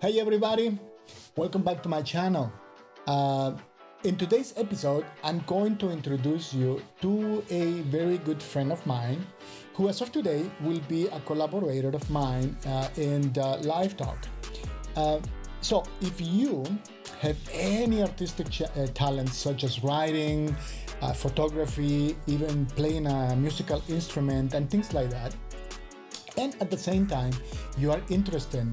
Hey everybody, welcome back to my channel. Uh, in today's episode, I'm going to introduce you to a very good friend of mine who as of today will be a collaborator of mine in the live talk. So if you have any artistic talents such as writing, photography, even playing a musical instrument and things like that, and at the same time you are interested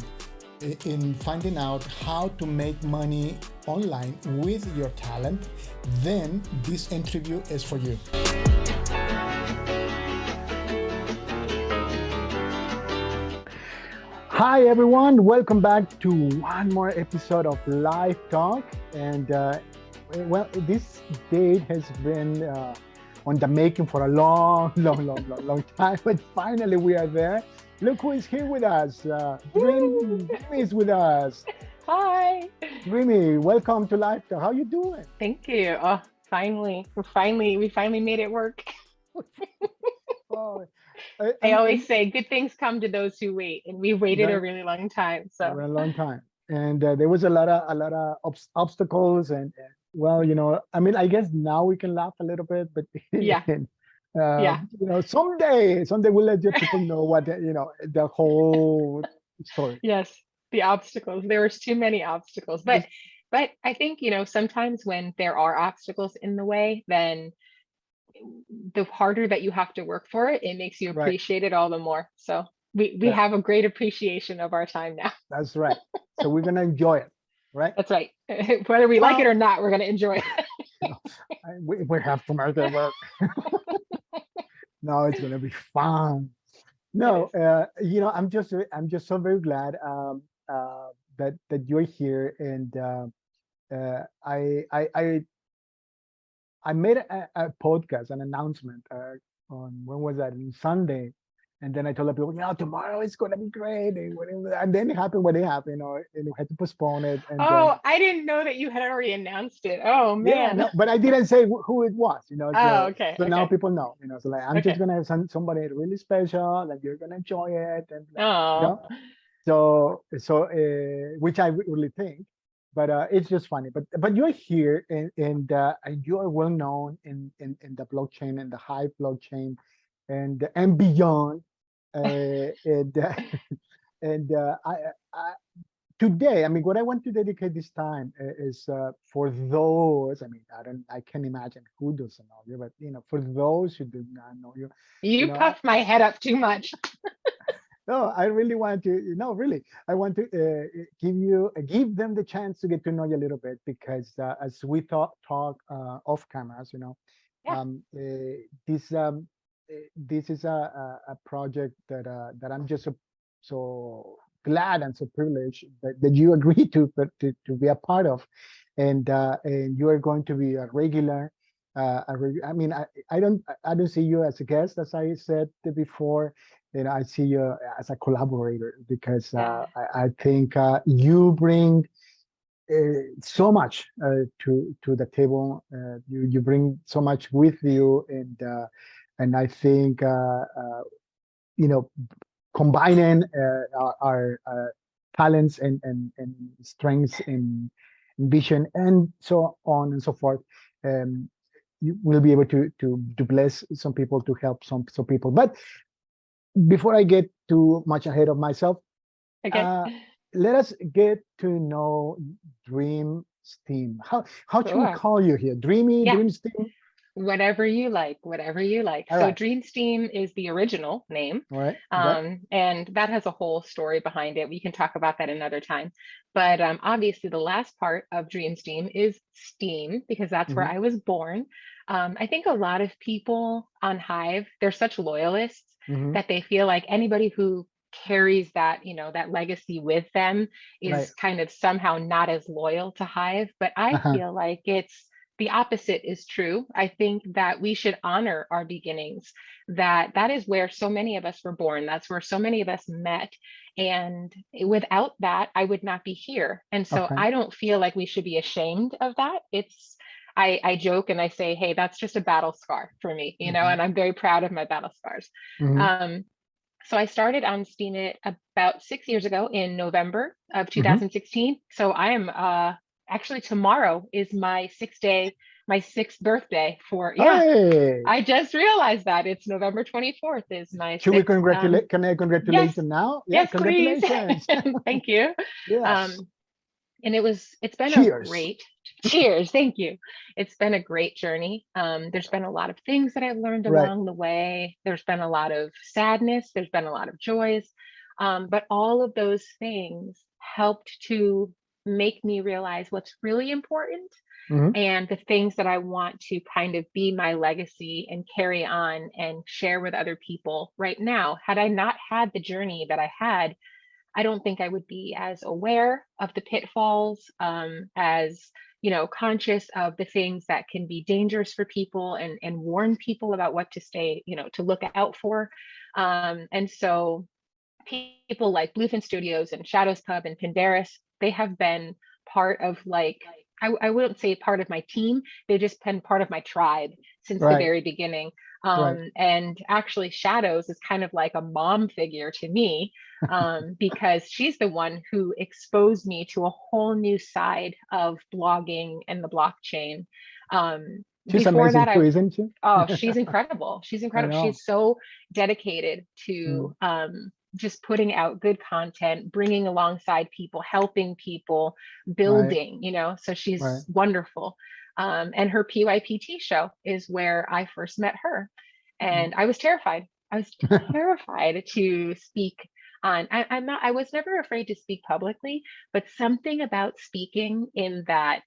in finding out how to make money online with your talent, then this interview is for you. Hi everyone, welcome back to one more episode of Live Talk. And well, this date has been on the making for a long time, but finally we are there. Look who is here with us. Dreamy is with us. Hi. Dreamy, welcome to Live Talk. How you doing? Thank you. Oh, we finally made it work. Oh, I always say good things come to those who wait, and we waited a that, really long time. So for a long time, and there was a lot of obstacles, and well, I mean, I guess now we can laugh a little bit, but yeah, yeah. someday we'll let you people know what the whole story. Yes, the obstacles. There was too many obstacles. But I think, sometimes when there are obstacles in the way, then the harder that you have to work for it, it makes you Right. appreciate it all the more. So we Yeah, have a great appreciation of our time now. that's right. So we're gonna enjoy it, right? That's right. Whether we like it Well, or not, we're going to enjoy it. we have to make it work. No, it's gonna be fun. It No, is. I'm just so very glad that you're here, and I made a podcast, an announcement on when was that, on Sunday, and then I told the people, tomorrow it's gonna be great, and then it happened what it happened, and we had to postpone it, and then Oh, I didn't know that you had already announced it. Oh yeah, man. no, but I didn't say who it was, Oh, so okay, now okay, people know, so like I'm just okay. gonna have somebody really special, and you're gonna enjoy it, and you Oh, know. So which I really think, but it's just funny. But you're here, and you are well known in the blockchain and the Hive blockchain, and beyond. And and today, I mean, what I want to dedicate this time is for those. I mean, I can imagine who doesn't know you, but for those who do not know you, you you know, puffed my head up too much. no, I really want to, really, I want to give them the chance to get to know you a little bit, because as we talk off cameras, Yeah. this this is a project that I'm just so glad and so privileged that you agreed to be a part of, and you are going to be a regular. I mean, I don't see you as a guest, as I said before. I see you as a collaborator, because Yeah. I think you bring so much to the table. You bring so much with you, and I think you know combining our talents and strengths in vision and so on and so forth. Um, you will be able to bless some people, to help some people. But before I get too much ahead of myself, Okay. uh, let us get to know Dream Steam. How should we Sure. call you here? Dreamy, Yeah. Dream Steam? Whatever you like, whatever you like. All So right. Dreamsteam is the original name. All right. Okay. And that has a whole story behind it. We can talk about that another time. But obviously, the last part of Dreamsteam is STEAM, because that's where Hmm. I was born. I think a lot of people on Hive, they're such loyalists Hmm. that they feel like anybody who carries that, that legacy with them Right. is kind of somehow not as loyal to Hive. But I Uh-huh. feel like it's the opposite is true. I think that we should honor our beginnings, that is where so many of us were born. That's where so many of us met. And without that, I would not be here. And so Okay. I don't feel like we should be ashamed of that. I joke and I say, hey, that's just a battle scar for me, Hmm. and I'm very proud of my battle scars. Hmm. Um, So I started on Steemit about 6 years ago in November of Hmm. 2016. So I am actually tomorrow is my my sixth birthday for, yeah. Hey, I just realized that it's November 24th is my should we sixth. congratulate? Can I congratulate Yes, you now? Yeah, yes, please. congratulations. Thank you. Yes. Um, and it's been a Cheers. great, cheers, thank you. It's been a great journey. There's been a lot of things that I've learned Right. along the way. There's been a lot of sadness, there's been a lot of joys. But all of those things helped to make me realize what's really important Hmm. and the things that I want to kind of be my legacy and carry on and share with other people right now. Had I not had the journey that I had, I don't think I would be as aware of the pitfalls, as conscious of the things that can be dangerous for people and warn people about what to stay, to look out for. And so people like Bluefin Studios and Shadows Pub and Pindaris, they have been part of like, I wouldn't say part of my team, they've just been part of my tribe since the Right. very beginning. Right. And actually, Shadows is kind of like a mom figure to me, because she's the one who exposed me to a whole new side of blogging and the blockchain. She's Before amazing that, too, isn't she? oh, she's incredible. She's I incredible. know. She's so dedicated Mm. to just putting out good content, bringing alongside people, helping people, Right. building, so Right. she's wonderful. And her PYPT show is where I first met her. Mm. And I was terrified. I was terrified to speak on, I was never afraid to speak publicly, but something about speaking in that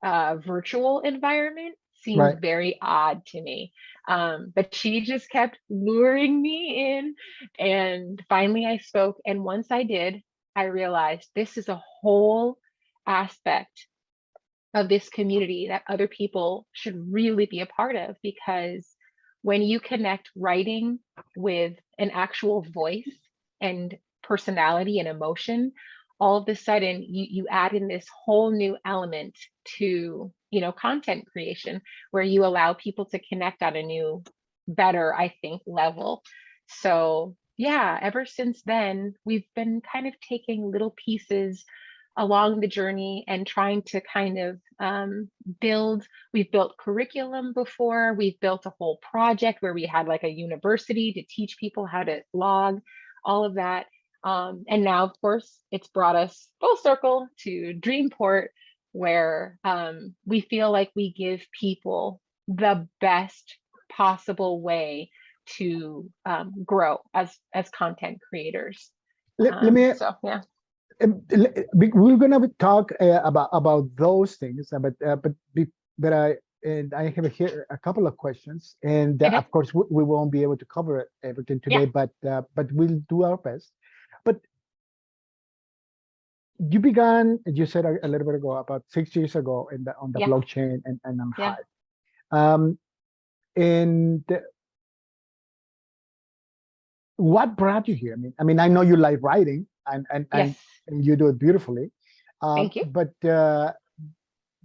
virtual environment seemed Right. very odd to me. But she just kept luring me in. And finally, I spoke. And once I did, I realized this is a whole aspect of this community that other people should really be a part of, because when you connect writing with an actual voice and personality and emotion, all of a sudden you add in this whole new element to content creation, where you allow people to connect on a new, better, I think, level. So yeah, ever since then we've been kind of taking little pieces along the journey and trying to kind of build. We've built curriculum before, we've built a whole project where we had like a university to teach people how to blog, all of that. And now, of course, it's brought us full circle to DreemPort, where we feel like we give people the best possible way to grow as content creators. Let me. So yeah. We're gonna talk about those things, but I have here a couple of questions, and Okay. of course we won't be able to cover everything Yeah. today, but we'll do our best. But you began, you said a little bit ago, about 6 years ago, on the Yeah. blockchain and on Yeah. Hive. Um, and what brought you here? I know you like writing, Yes. and you do it beautifully. Thank you. But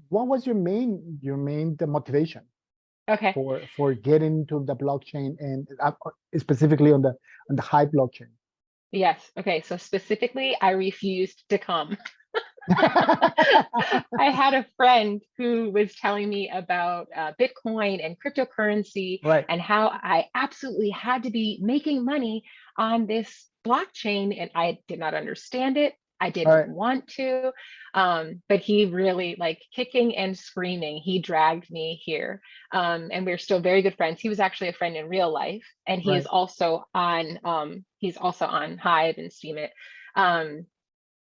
what was your main the motivation Okay. for getting to the blockchain, and specifically on the Hive blockchain? Yes. Okay. So specifically, I refused to come. I had a friend who was telling me about Bitcoin and cryptocurrency Right. and how I absolutely had to be making money on this blockchain, and I did not understand it. I All didn't right. want to, but he really, like, kicking and screaming, he dragged me here, and we're still very good friends. He was actually a friend in real life, and Right. he's also on Hive and Steemit. Um,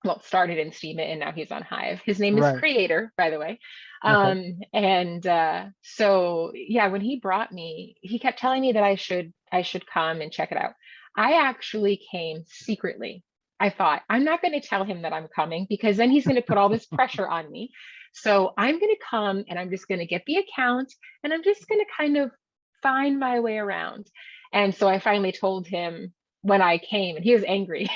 well, started in Steemit and now he's on Hive. His name is Right. Creator, by the way. Okay. And so yeah, when he brought me, he kept telling me that I should come and check it out. I actually came secretly. I thought, I'm not going to tell him that I'm coming because then he's going to put all this pressure on me. So I'm going to come and I'm just going to get the account and I'm just going to kind of find my way around. And so I finally told him when I came, and he was angry.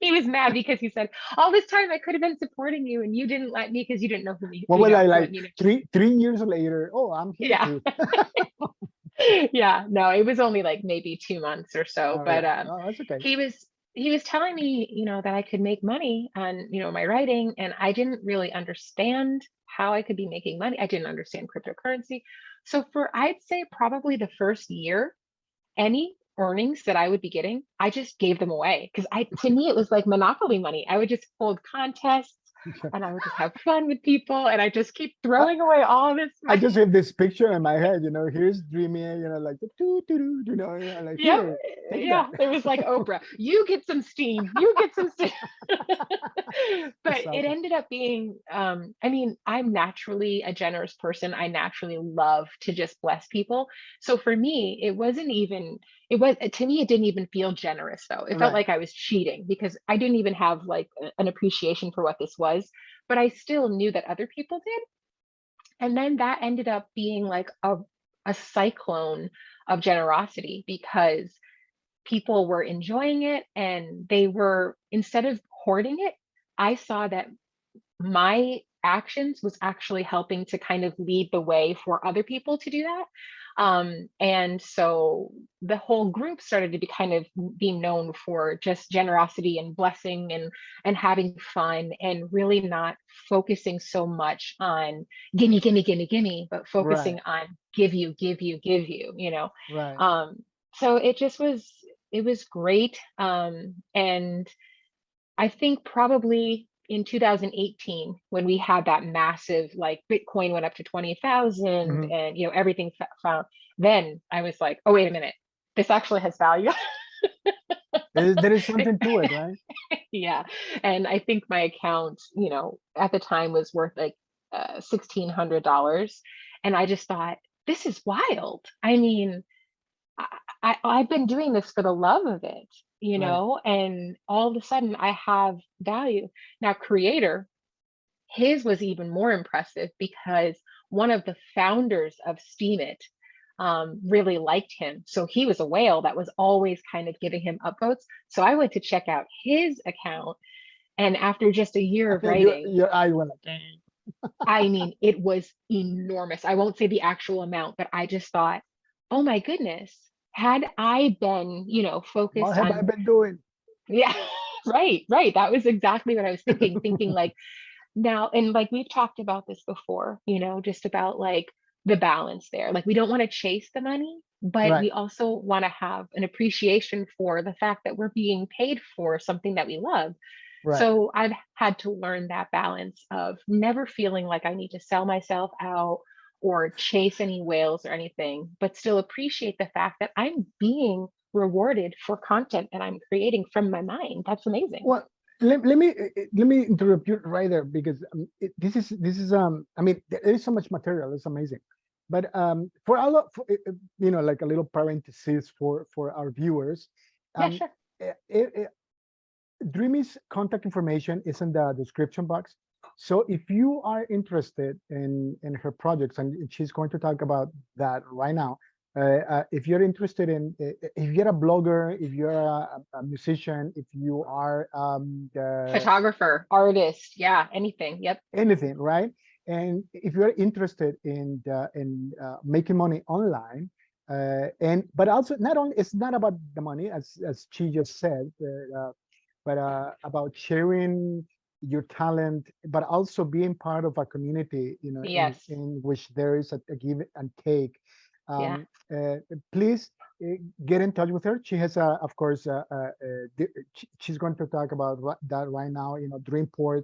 He was mad because he said, all this time I could have been supporting you and you didn't let me because you didn't know who me, What was I like what. 3 years later? Oh, I'm here Yeah. too. Yeah, no, it was only like maybe 2 months or so, Oh but yeah. Oh, that's okay. he was he was telling me, that I could make money on, my writing, and I didn't really understand how I could be making money. I didn't understand cryptocurrency. So for I'd say probably the first year, any earnings that I would be getting, I just gave them away because to me it was like monopoly money. I would just hold contests and I would just have fun with people and I just keep I, throwing away all this I money. just have this picture in my head, here's Dreamy, like the doo doo doo, like Yep. here, take Yeah, that. it was like Oprah. You get some steam. You get some steam. But That's it awesome. ended up being, I mean, I'm naturally a generous person. I naturally love to just bless people. So for me, it wasn't even, it was, to me, it didn't even feel generous though. It felt Right. like I was cheating because I didn't even have like an appreciation for what this was, but I still knew that other people did. And then that ended up being like a cyclone of generosity because people were enjoying it and they were, instead of hoarding it, I saw that my actions was actually helping to kind of lead the way for other people to do that. And so the whole group started to be kind of being known for just generosity and blessing and having fun and really not focusing so much on gimme, gimme, gimme, gimme, but Right. focusing on give you, give you, give you. Right. Um, so it was great. And I think probably in 2018, when we had that massive, like Bitcoin went up to 20,000 Hmm. and, everything found, then I was like, oh, wait a minute, this actually has value. There is something to it, right? Yeah. And I think my account, at the time was worth like $1,600. And I just thought, this is wild. I mean, I've been doing this for the love of it, Right. and all of a sudden I have value. Now, creator, his was even more impressive because one of the founders of Steam It really liked him. So he was a whale that was always kind of giving him upvotes. So I went to check out his account. And after just a year of writing, Your eye went like, "Dang." I mean, it was enormous. I won't say the actual amount, but I just thought, oh my goodness, had I been, What focused have I on, been doing? yeah, right, right. That was exactly what I was thinking like now, and like we've talked about this before, just about like the balance there. Like we don't want to chase the money, but Right. we also want to have an appreciation for the fact that we're being paid for something that we love. Right. So I've had to learn that balance of never feeling like I need to sell myself out or chase any whales or anything, but still appreciate the fact that I'm being rewarded for content that I'm creating from my mind. That's amazing. Well, let me interrupt you right there because this is I mean there is so much material. It's amazing, but for a lot, like a little parenthesis for our viewers, Yeah, um, sure. eh, eh, eh, Dreamy's contact information is in the description box. So if you are interested in her projects, and she's going to talk about that right now, if you're interested if you're a blogger, if you're a musician, if you are Photographer, artist, yeah, anything. Yep. anything, right? And if you're interested in making money online, and but also not only it's not about the money as she just said, but about sharing your talent, but also being part of a community, Yes. in which there is a give and take. Yeah. Um, uh, Please get in touch with her. She has, of course, she's going to talk about that right now, DreamPort,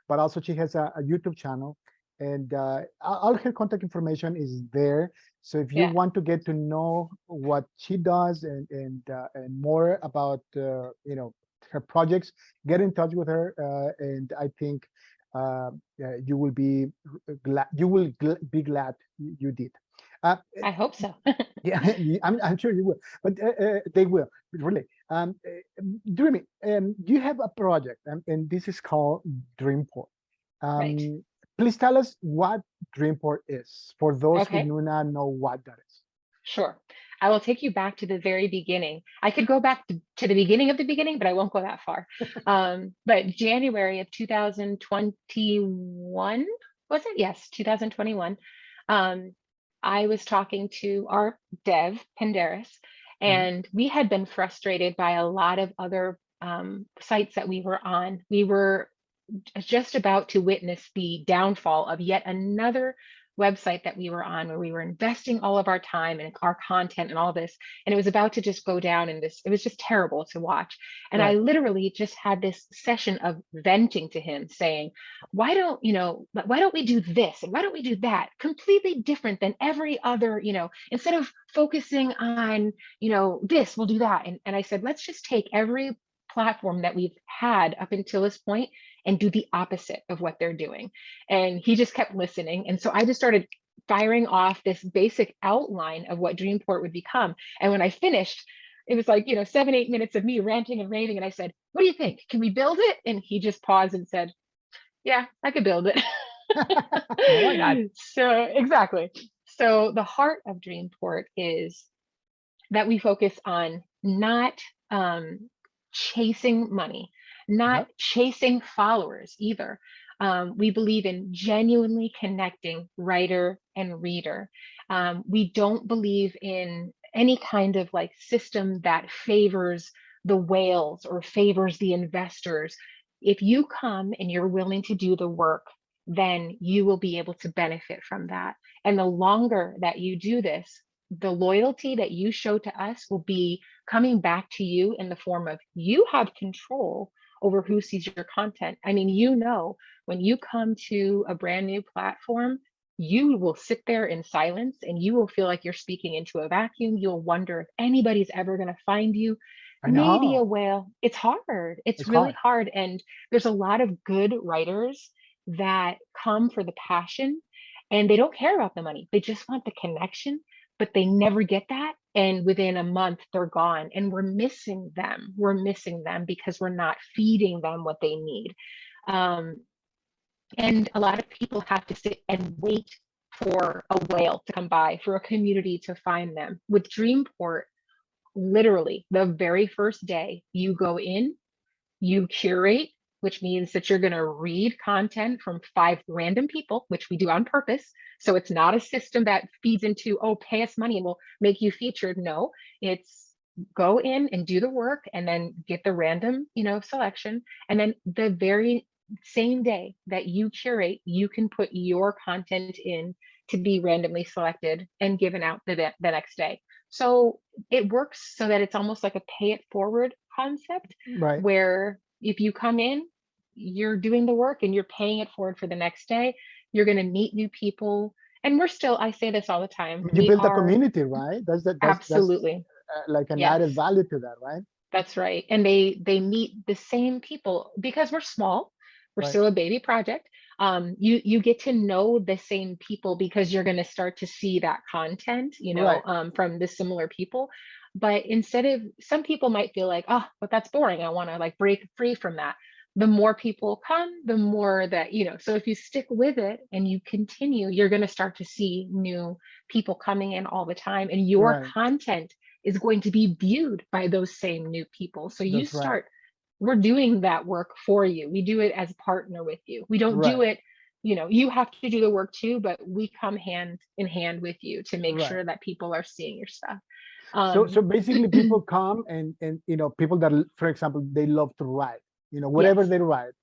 but also she has a YouTube channel, and all her contact information is there. So if you Yeah. want to get to know what she does and more about her projects, get in touch with her, and I think you will be glad. Be glad you did. Uh, I hope so. yeah, I'm sure you will, but they will really. Dreamy, you have a project, and this is called DreamPort. Right. Please tell us what DreamPort is for those who Okay. do not know what that is. Sure. I will take you back to the very beginning. I could go back to the beginning of the beginning, but I won't go that far. But January of 2021, was it? Yes, 2021. Um, I was talking to our dev, Penderis, Mhm. and we had been frustrated by a lot of other sites that we were on. We were just about to witness the downfall of yet another website that we were on, where we were investing all of our time and our content and all this, and it was about to just go down. And this, it was just terrible to watch. And I Right. literally just had this session of venting to him, saying, why don't why don't we do this and why don't we do that, completely different than every other, instead of focusing on this, we'll do that. And I said, let's just take every platform that we've had up until this point and do the opposite of what they're doing. And he just kept listening. And so I just started firing off this basic outline of what Dreamport would become. And when I finished, it was like, 7, 8 minutes of me ranting and raving. And I said, what do you think? Can we build it? And he just paused and said, yeah, I could build it. Why not? So exactly. So the heart of Dreamport is that we focus on not chasing money, not Yep. chasing followers either. We believe in genuinely connecting writer and reader. We don't believe in any kind of like system that favors the whales or favors the investors. If you come and you're willing to do the work, then you will be able to benefit from that. And the longer that you do this, the loyalty that you show to us will be coming back to you in the form of, you have control over who sees your content. I mean, when you come to a brand new platform, you will sit there in silence and you will feel like you're speaking into a vacuum. You'll wonder if anybody's ever going to find you. I Maybe a know. whale. It's hard. It's It's really hard. hard. And there's a lot of good writers that come for the passion, and they don't care about the money. They just want the connection, but they never get that. And within a month, they're gone. And we're missing them. We're missing them because we're not feeding them what they need. Um, and a lot of people have to sit and wait for a whale to come by, for a community to find them. With Dreamport, literally the very first day you go in, you curate, which means that you're going to read content from 5 random people, which we do on purpose. So it's not a system that feeds into, oh, pay us money and we'll make you featured. No, it's go in and do the work and then get the random, selection. And then the very same day that you curate, you can put your content in to be randomly selected and given out the next day. So it works so that it's almost like a pay it forward concept, Right. where if you come in, you're doing the work and you're paying it forward for the next day. You're going to meet new people. And we're still, I say this all the I time, mean, you we build a are community, right? That's absolutely, like an yes, added value to that, right? that's right. And they meet the same people because we're small. We're Right. still a baby project. You get to know the same people because you're going to start to see that content, Right. from the similar people. But instead of, some people might feel like, oh, but that's boring. I want to like break free from that. The more people come, the more that, so if you stick with it and you continue, you're going to start to see new people coming in all the time, and your Right. content is going to be viewed by those same new people. So That's right. we're doing that work for you. We do it as a partner with you. We don't do Right. it, you have to do the work too, but we come hand in hand with you to make Right. sure that people are seeing your stuff. So Um, basically, people come and people that, for example, they love to write. Whatever yes, they write,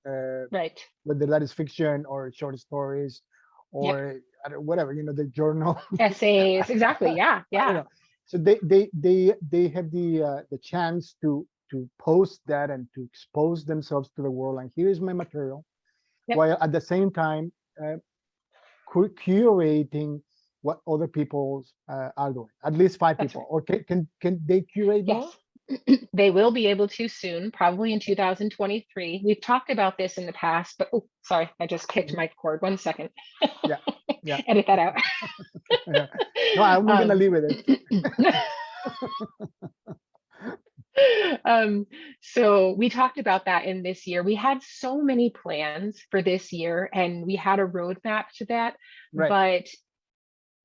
right. whether that is fiction or short stories, Yep. or whatever, the journal. Essays. Exactly. Yeah. I don't Yeah. know. So they have the chance to post that and to expose themselves to the world. And here is my material, Yep. while at the same time uh, curating what other people are doing. At least five That's right. people, or can they curate Yes. more? They will be able to soon, probably in 2023. We've talked about this in the past, but oh, sorry, I just kicked Mhm. my cord. 1 second. Yeah, yeah. Edit that out. No, I'm gonna um, leave it. um, so we talked about that in this year. We had so many plans for this year and we had a roadmap to that, Right. but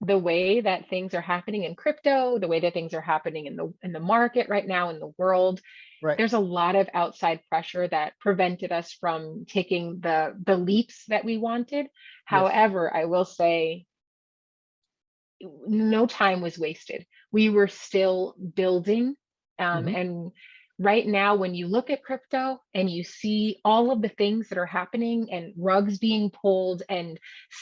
the way that things are happening in crypto, the way that things are happening in the market right now in the world, Right. there's a lot of outside pressure that prevented us from taking the leaps that we wanted. Yes. However, I will say no time was wasted. We were still building. Hmm. And right now, when you look at crypto and you see all of the things that are happening and rugs being pulled and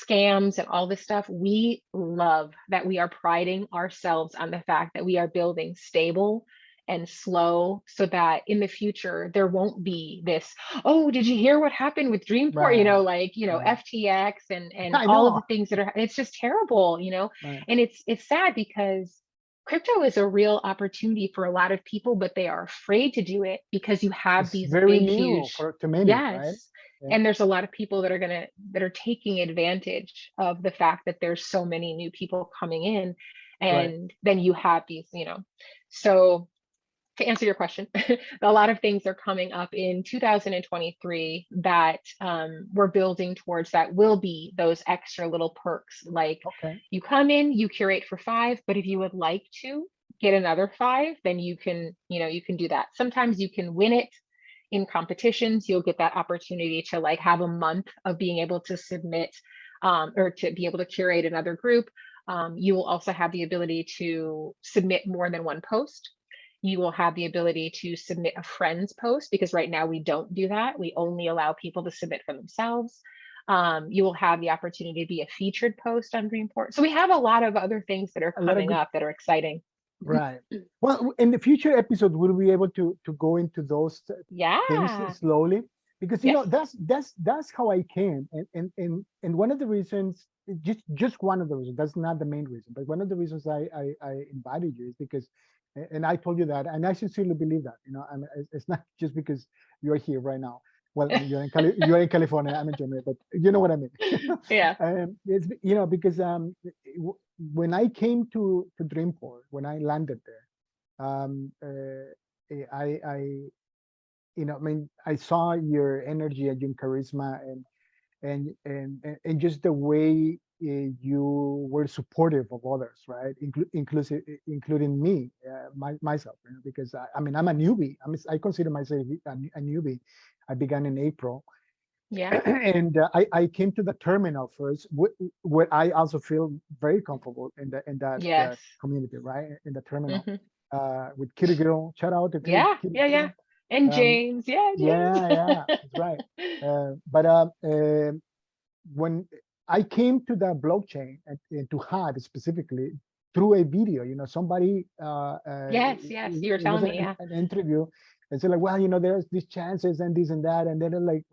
scams and all this stuff, we love that we are priding ourselves on the fact that we are building stable and slow so that in the future there won't be this, oh, did you hear what happened with DreamPort, Right. Right. FTX and I all of know. the things that are, it's just terrible. Right. And it's sad because crypto is a real opportunity for a lot of people, but they are afraid to do it because you have It's these very big, new huge, for to many, right? yes. Yeah. And there's a lot of people that are taking advantage of the fact that there's so many new people coming in. Right. And then you have these, so to answer your question, a lot of things are coming up in 2023 that we're building towards that will be those extra little perks. Like Okay. you come in, you curate for 5, but if you would like to get another 5, then you can do that. Sometimes you can win it in competitions. You'll get that opportunity to like have a month of being able to submit or to be able to curate another group. You will also have the ability to submit more than one post. You will have the ability to submit a friend's post because right now we don't do that. We only allow people to submit for themselves. You will have the opportunity to be a featured post on DreamPort. So we have a lot of other things that are A lot of coming good. up that are exciting. Right. Well, in the future episode, we'll be able to go into those things Yeah. slowly, because Yes. that's how I came, and one of the reasons, just one of the reasons, that's not the main reason, but one of the reasons I invited you is because, and I told you that, and I sincerely believe that, I mean, it's not just because you're here right now. Well, you're in California, I'm in Germany, but you know what I mean. Yeah. It's because when I came to Dreamport, when I landed there, I I mean, I saw your energy and your charisma, and just the way you were supportive of others, right? Including me, myself, because I mean, I'm a newbie. I consider myself a newbie. I began in April, Yeah. and I came to the terminal first, where I also feel very comfortable in that Yes. community, right? In the terminal, Hmm. with Kitty Girl. Shout out to Yeah. Kitty Yeah. Yeah. Girl. And Um, James. Yeah, yeah, yeah, James. that's right. But when I came to the blockchain, and to Hive specifically, through a video, somebody, Yes. Yes. You were it was telling me. Yeah. an interview, and so like, well, there's these chances and this and that, and then they're like,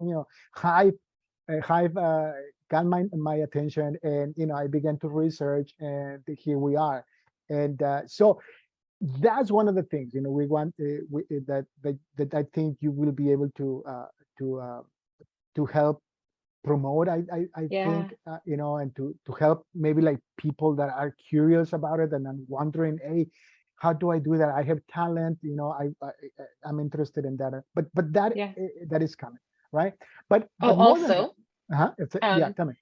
Hive, Hive got my attention, and I began to research, and here we are. And so that's one of the things, we want, that I think you will be able to uh, to help promote. I Yeah. think, and to help maybe like people that are curious about it and I'm wondering, hey, how do I do that? I have talent, I'm interested in that, but that Yeah. that is coming, right? But Oh, more than that, also, yeah, um, tell me.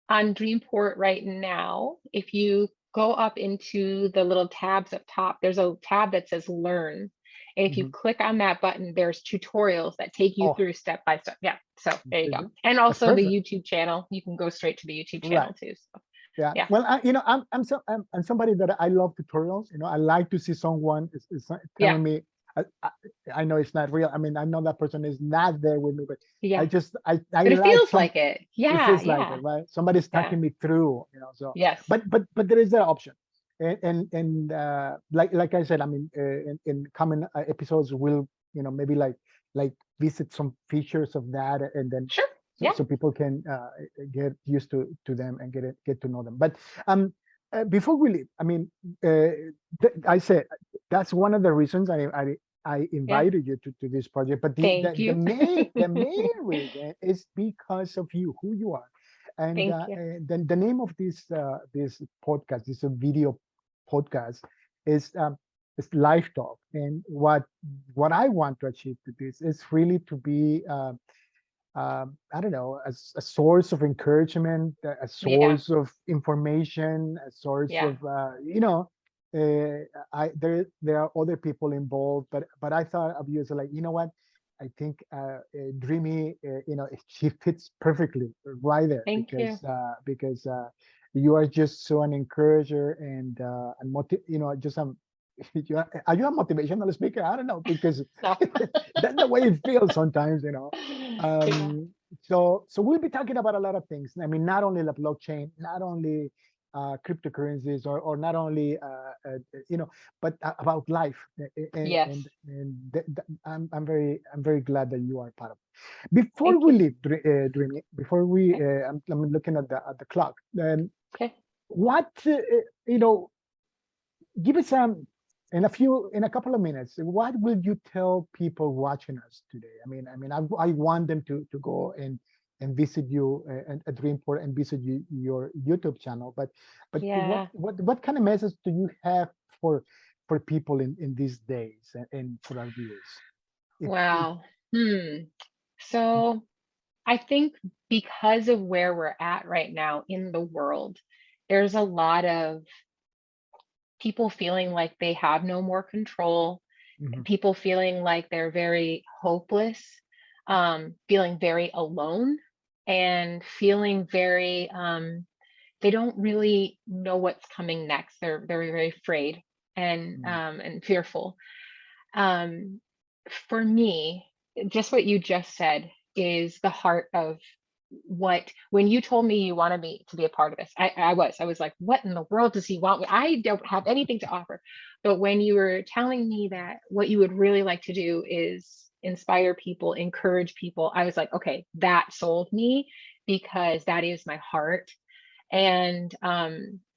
on Dreamport right now, if you go up into the little tabs up top, there's a tab that says Learn. And if you Mhm. click on that button, there's tutorials that take you Oh, through step by step. Yeah. So there you there go. you go. And That's also the perfect. YouTube channel. You can go straight to the YouTube Right. channel too. So Yeah. yeah. Well, I'm somebody that I love tutorials. I like to see someone is Yeah. telling me. I, I, I know it's not real. I mean, I know that person is not there with me, but I Yeah. just I But it like feels some. like it. It Yeah. feels like it, Yeah. right? Somebody's Yeah. talking me through. So, Yes. but there is that option, and like I said, I mean, in coming episodes, we'll maybe like visit some features of that, and then Sure. so, Yeah. so people can get used to them and get to know them. But before we leave, I mean, I said that's one of the reasons I Yeah. invited you to this project. But Thank the you. main reason is because of you, who you are, Thank you. and then the name of this podcast, this video podcast, is Life Talk. And what I want to achieve to this is really to be I don't know, a source of encouragement, a Yeah. source of information, a source Yeah. of there are other people involved, but I thought of you as like, what, I think Dreamy, she fits perfectly right there, Thank you. because You are just so an encourager and just are you a motivational speaker? I don't know, because No. that's the way it feels sometimes, Yeah. Um, so we'll be talking about a lot of things. I mean, not only the blockchain, not only cryptocurrencies, or not only but about life. Yes. I'm very glad that you are part of it. Before Thank we you. leave, Dreamy, before we, Okay. I'm looking at the clock. Okay. What you know give us in a couple of minutes, what will you tell people watching us today? I want them to go and visit you at DreamPort, and visit your YouTube channel. But Yeah. what kind of message do you have for people in these days, and for our viewers? If Wow. Hmm. So I think because of where we're at right now in the world, there's a lot of people feeling like they have no more control, Mhm, people feeling like they're very hopeless, feeling very alone, and feeling very they don't really know what's coming next. They're very afraid mhm, and fearful. Um, for me, just what you just said is the heart of what when you told me you wanted me to be a part of this, I was like, what in the world does he want? I don't have anything to offer. But when you were telling me that what you would really like to do is inspire people, encourage people, I was like, okay, that sold me, because that is my heart. And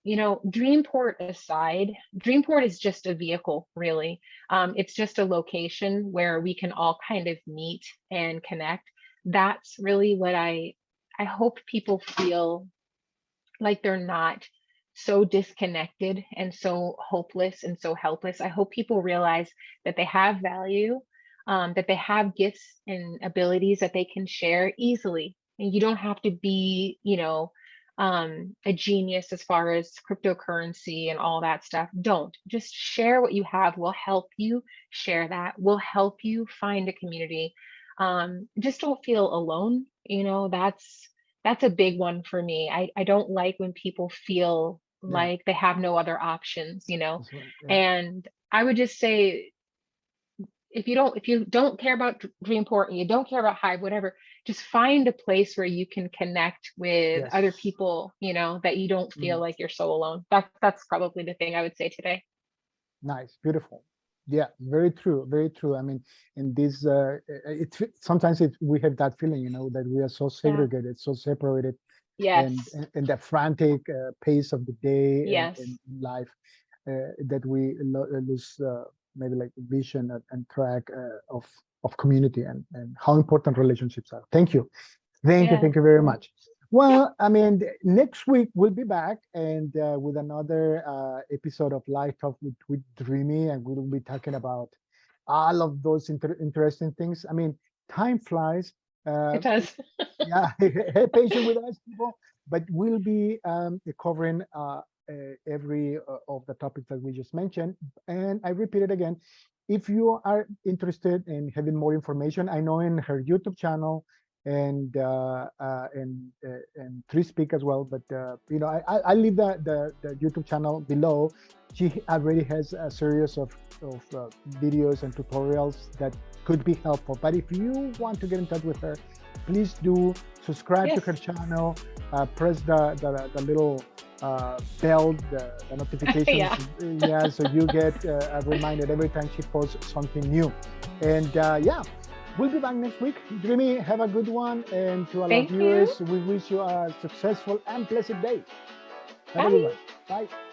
Dreamport aside, Dreamport is just a vehicle, really. It's just a location where we can all kind of meet and connect. That's really what I hope people feel like they're not so disconnected and so hopeless and so helpless. I hope people realize that they have value, that they have gifts and abilities that they can share easily. And you don't have to be, a genius as far as cryptocurrency and all that stuff. Don't just share what you have. We'll help you share that. We'll help you find a community. Just don't feel alone. That's a big one for me. I don't like when people feel yeah, like they have no other options, that's right. Yeah. And I would just say, if you don't care about Dreamport and you don't care about Hive, whatever, just find a place where you can connect with other Yes. people, that you don't feel Mhm. like you're so alone. That's probably the thing I would say today. Nice, beautiful. Yeah, very true, very true. I mean, in this, sometimes we have that feeling, that we are so Yeah. segregated, so separated, and Yes. and the frantic pace of the day and Yes. life, that we lose maybe like vision and track of community, and how important relationships are. Thank you. Yeah. Thank you very Yeah. much. Yeah. Well, I mean, next week we'll be back, and with another episode of Live Talk with Dreamy, and we'll be talking about all of those interesting things. I mean, time flies. Uh, It does. yeah, have patience with us, people. But we'll be covering every of the topics that we just mentioned. And I repeat it again. If you are interested in having more information, I know in her YouTube channel and Three Speak as well. But I leave the YouTube channel below. She already has a series of videos and tutorials that could be helpful. But if you want to get in touch with her, please do subscribe to Yes. her channel, press the little bell, the notifications, Yeah. yeah, so you get reminded every time she posts something new. And yeah, we'll be back next week. Dreamy, have a good one. And to all our Thank you. viewers, we wish you a successful and blessed day. Have a good one. Bye. Bye.